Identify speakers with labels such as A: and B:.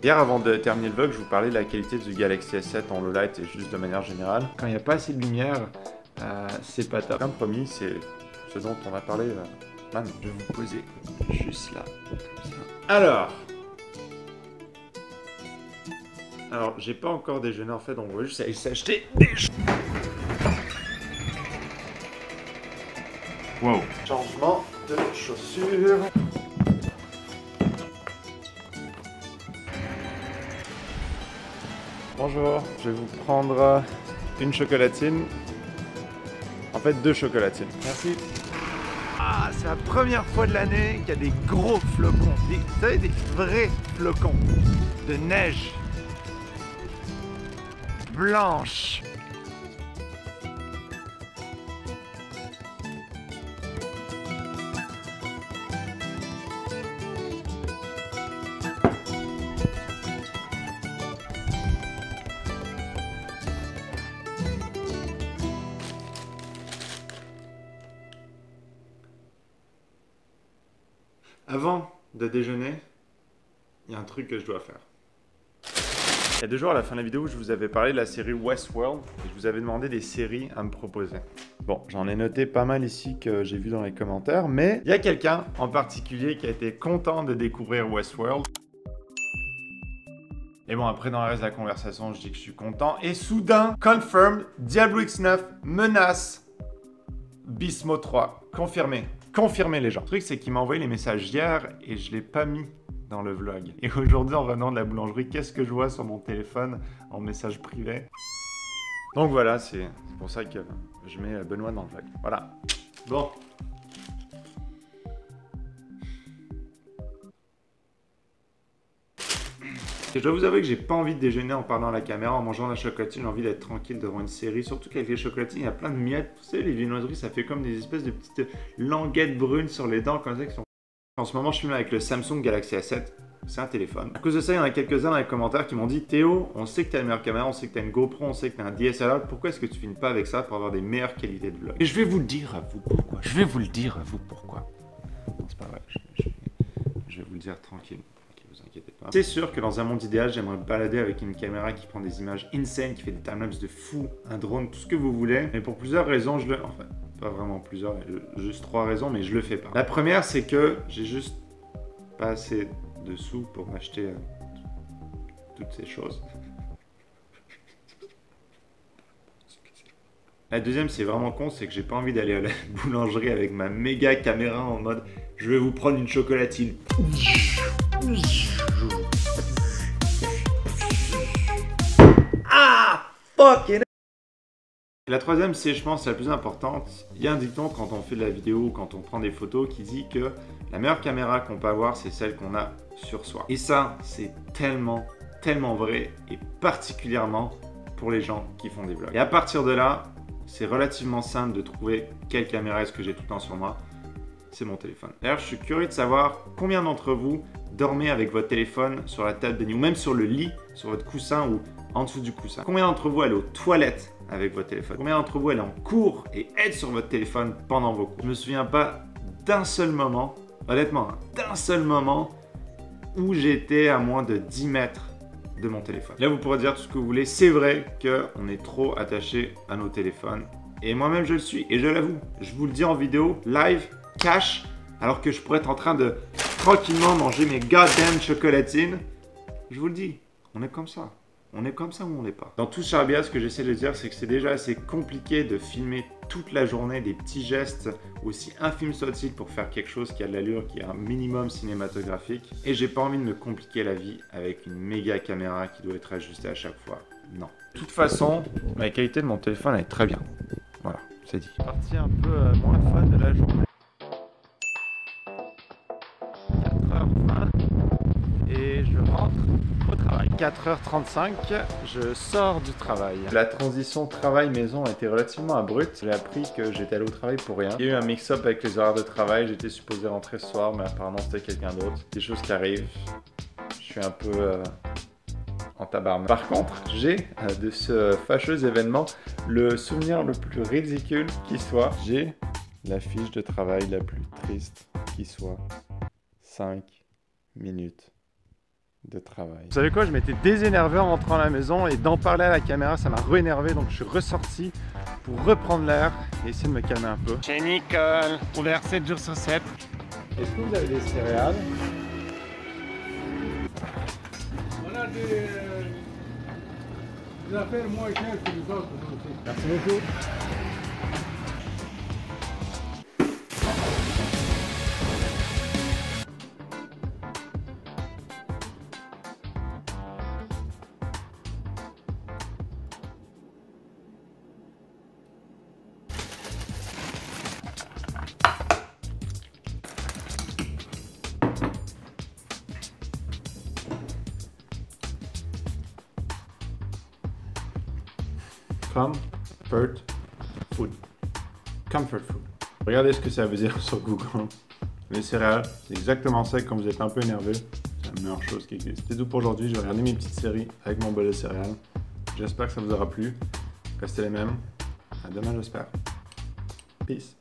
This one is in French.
A: Hier, avant de terminer le vlog, je vous parlais de la qualité du Galaxy S7 en low light et juste de manière générale. Quand il n'y a pas assez de lumière, c'est pas top. Comme promis, c'est ce dont on va parler maintenant. Je vais vous poser juste là, comme ça. Alors, j'ai pas encore déjeuné en fait, donc on va juste aller s'acheter des choses. Wow. Changement de chaussures. Bonjour, je vais vous prendre une chocolatine. En fait, 2 chocolatines. Merci. Ah, c'est la première fois de l'année qu'il y a des gros flocons. Vous savez, des vrais flocons de neige blanche. Avant de déjeuner, il y a un truc que je dois faire. Il y a 2 jours à la fin de la vidéo, je vous avais parlé de la série Westworld et je vous avais demandé des séries à me proposer. Bon, j'en ai noté pas mal ici que j'ai vu dans les commentaires, mais il y a quelqu'un en particulier qui a été content de découvrir Westworld. Et bon, après dans le reste de la conversation, je dis que je suis content. Et soudain, confirmed, Diablo X9 menace Beast Mode 3. Confirmé. Confirmé les gens. Le truc c'est qu'il m'a envoyé les messages hier et je l'ai pas mis dans le vlog. Et aujourd'hui en revenant de la boulangerie, qu'est-ce que je vois sur mon téléphone en message privé? Donc voilà, c'est pour ça que je mets Benoît dans le vlog. Voilà. Bon. Et je dois vous avouer que j'ai pas envie de déjeuner en parlant à la caméra, en mangeant la chocolatine. J'ai envie d'être tranquille devant une série. Surtout qu'avec les chocolatines, il y a plein de miettes. Vous savez, les viennoiseries, ça fait comme des espèces de petites languettes brunes sur les dents comme ça qui sont... En ce moment, je filme avec le Samsung Galaxy S7. C'est un téléphone. À cause de ça, il y en a quelques-uns dans les commentaires qui m'ont dit Théo, on sait que tu as la meilleure caméra, on sait que tu as une GoPro, on sait que tu as un DSLR. Pourquoi est-ce que tu filmes pas avec ça pour avoir des meilleures qualités de vlog?
B: Et je vais vous le dire à vous pourquoi. Je vais vous le dire à vous pourquoi.
A: Non, c'est pas vrai. Je vais vous le dire tranquille. Vous inquiétez pas. C'est sûr que dans un monde idéal, j'aimerais me balader avec une caméra qui prend des images insane, qui fait des timelapses de fou, un drone, tout ce que vous voulez. Mais pour plusieurs raisons, je le... Enfin, pas vraiment plusieurs, juste 3 raisons, mais je le fais pas. La première, c'est que j'ai juste pas assez de sous pour m'acheter toutes ces choses. La deuxième, c'est vraiment con, c'est que j'ai pas envie d'aller à la boulangerie avec ma méga caméra en mode je vais vous prendre une chocolatine. Ah, fucking. La troisième, c'est, je pense, la plus importante. Il y a un dicton quand on fait de la vidéo ou quand on prend des photos qui dit que la meilleure caméra qu'on peut avoir, c'est celle qu'on a sur soi. Et ça, c'est tellement, tellement vrai et particulièrement pour les gens qui font des vlogs. Et à partir de là, c'est relativement simple de trouver quelle caméra est-ce que j'ai tout le temps sur moi. C'est mon téléphone. D'ailleurs, je suis curieux de savoir combien d'entre vous dormez avec votre téléphone sur la table de nuit ou même sur le lit, sur votre coussin ou en dessous du coussin. Combien d'entre vous allez aux toilettes avec votre téléphone? Combien d'entre vous allez en cours et êtes sur votre téléphone pendant vos cours? Je me souviens pas d'un seul moment, honnêtement, d'un seul moment où j'étais à moins de 10 mètres de mon téléphone. Là, vous pourrez dire tout ce que vous voulez. C'est vrai qu'on est trop attaché à nos téléphones. Et moi-même, je le suis. Et je l'avoue, je vous le dis en vidéo, live, cash, alors que je pourrais être en train de tranquillement manger mes goddamn chocolatines. Je vous le dis, on est comme ça. On est comme ça ou on n'est pas. Dans tout ce charabia, ce que j'essaie de dire, c'est que c'est déjà assez compliqué de filmer toute la journée des petits gestes, aussi infimes soient-ils, pour faire quelque chose qui a de l'allure, qui a un minimum cinématographique. Et j'ai pas envie de me compliquer la vie avec une méga caméra qui doit être ajustée à chaque fois. Non. De toute façon, la qualité de mon téléphone est très bien. Voilà, c'est dit. Partie un peu moins fun de la journée. 4h20 et je rentre au travail. 4h35, je sors du travail. La transition travail-maison a été relativement abrupte. J'ai appris que j'étais allé au travail pour rien. Il y a eu un mix-up avec les horaires de travail. J'étais supposé rentrer ce soir, mais apparemment c'était quelqu'un d'autre. Des choses qui arrivent. Je suis un peu en tabarnak. Par contre, j'ai de ce fâcheux événement le souvenir le plus ridicule qui soit. J'ai la fiche de travail la plus triste qui soit. 5 minutes de travail.
C: Vous savez quoi, je m'étais désénervé en rentrant à la maison et d'en parler à la caméra, ça m'a re-énervé, donc je suis ressorti pour reprendre l'air et essayer de me calmer un peu. Chez Nicole, ouvert 7 jours sur 7.
A: Est-ce que vous avez des céréales?
D: On a des affaires moins chères que les autres aussi.
A: Merci beaucoup. Comfort food. Comfort food. Regardez ce que ça veut dire sur Google. Les céréales, c'est exactement ça quand vous êtes un peu énervé. C'est la meilleure chose qui existe. C'est tout pour aujourd'hui. Je vais regarder mes petites séries avec mon bol de céréales. J'espère que ça vous aura plu. Restez les mêmes. À demain, j'espère. Peace.